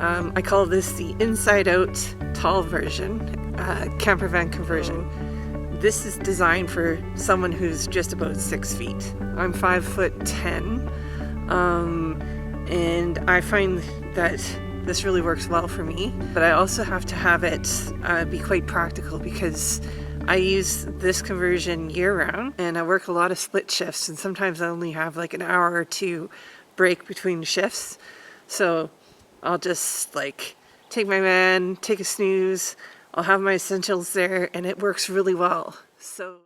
I call this the inside out tall version, campervan conversion. This is designed for someone who's just about 6 feet. I'm 5'10", and I find that this really works well for me. But I also have to have it be quite practical because I use this conversion year-round, and I work a lot of split shifts, and sometimes I only have like an hour or two break between shifts. So I'll just like take my van, take a snooze, I'll have my essentials there, and it works really well. So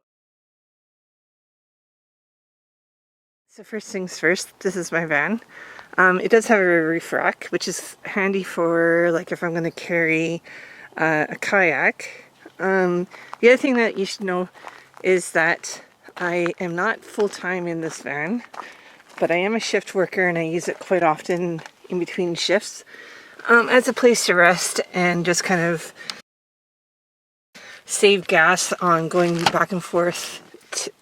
first things first, this is my van. It does have a roof rack, which is handy for like if I'm going to carry a kayak. The other thing that you should know is that I am not full-time in this van, but I am a shift worker and I use it quite often in between shifts as a place to rest and just kind of save gas on going back and forth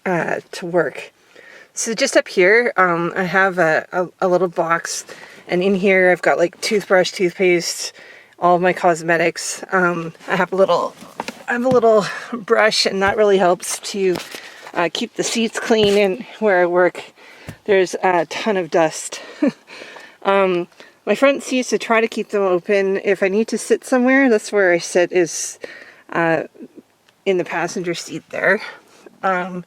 to work. So just up here, I have a little box, and in here I've got like toothbrush, toothpaste, all of my cosmetics. I have a little brush, and that really helps to keep the seats clean. And where I work, there's a ton of dust. My front seats, I try to keep them open. If I need to sit somewhere, that's where I sit, is in the passenger seat there. And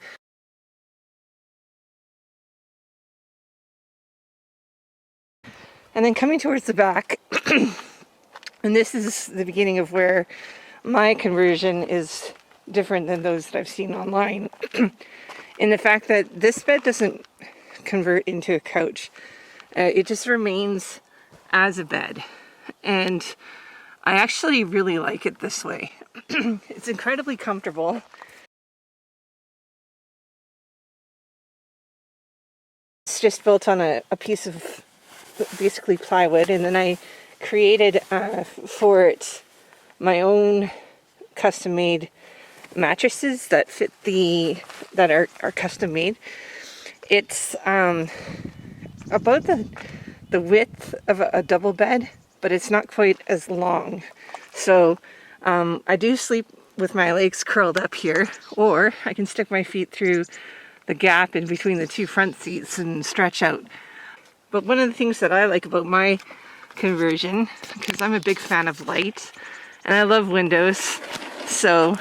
then coming towards the back, and this is the beginning of where my conversion is different than those that I've seen online, in the fact that this bed doesn't convert into a couch. It just remains as a bed, and I actually really like it this way. It's incredibly comfortable. It's just built on a piece of basically plywood, and then I created for it my own custom-made mattresses that fit that are custom made. It's about the width of a double bed, but it's not quite as long. So I do sleep with my legs curled up here, or I can stick my feet through the gap in between the two front seats and stretch out. But one of the things that I like about my conversion, because I'm a big fan of light and I love windows, so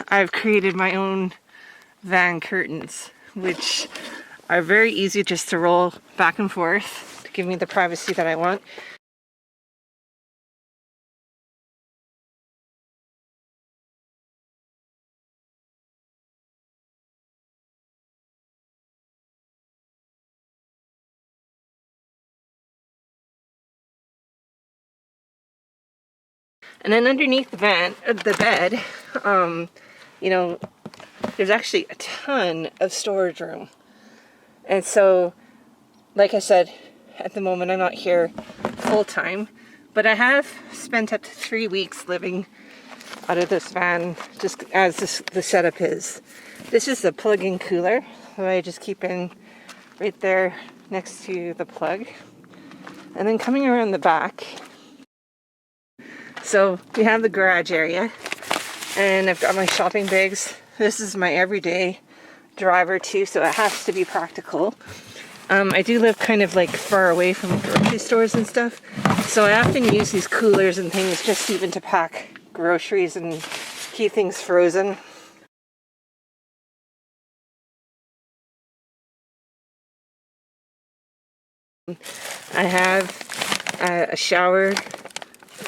I've created my own van curtains, which are very easy just to roll back and forth to give me the privacy that I want. And then underneath the bed, you know, there's actually a ton of storage room. And so, like I said, at the moment I'm not here full time, but I have spent up to 3 weeks living out of this van, just as the setup is. This is a plug-in cooler that I just keep in right there next to the plug. And then coming around the back, so we have the garage area, and I've got my shopping bags. This is my everyday driver too, so it has to be practical. I do live kind of like far away from grocery stores and stuff, so I often use these coolers and things just even to pack groceries and keep things frozen. I have a shower,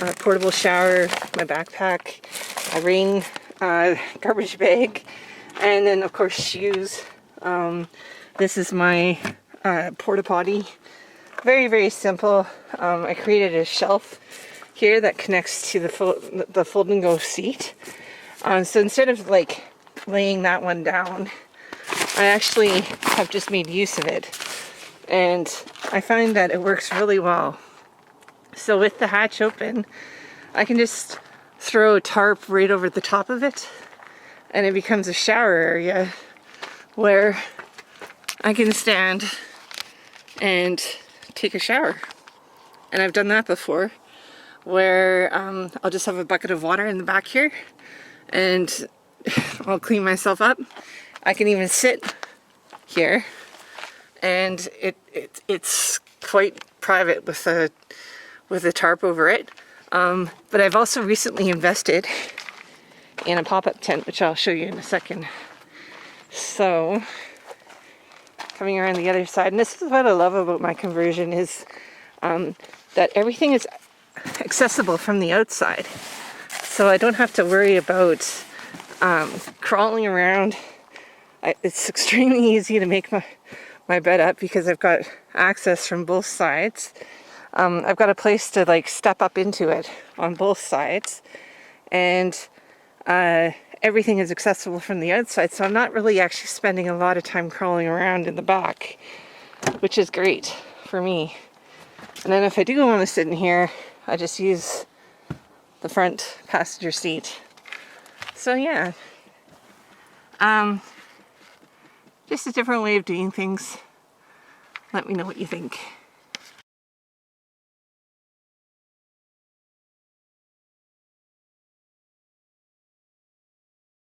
a portable shower, my backpack, a rain garbage bag, and then of course shoes. This is my porta potty. Very, very simple. I created a shelf here that connects to the fold and go seat. So instead of like laying that one down, I actually have just made use of it, and I find that it works really well. So with the hatch open, I can just throw a tarp right over the top of it, and it becomes a shower area where I can stand and take a shower. And I've done that before. where I'll just have a bucket of water in the back here and I'll clean myself up. I can even sit here, and it's quite private with a tarp over it. But I've also recently invested in a pop-up tent, which I'll show you in a second. So, coming around the other side, and this is what I love about my conversion, is that everything is accessible from the outside. So I don't have to worry about crawling around. It's extremely easy to make my bed up because I've got access from both sides. I've got a place to like step up into it on both sides, and everything is accessible from the outside, so I'm not really actually spending a lot of time crawling around in the back, which is great for me. And then if I do want to sit in here, I just use the front passenger seat. So yeah, just a different way of doing things. Let me know what you think.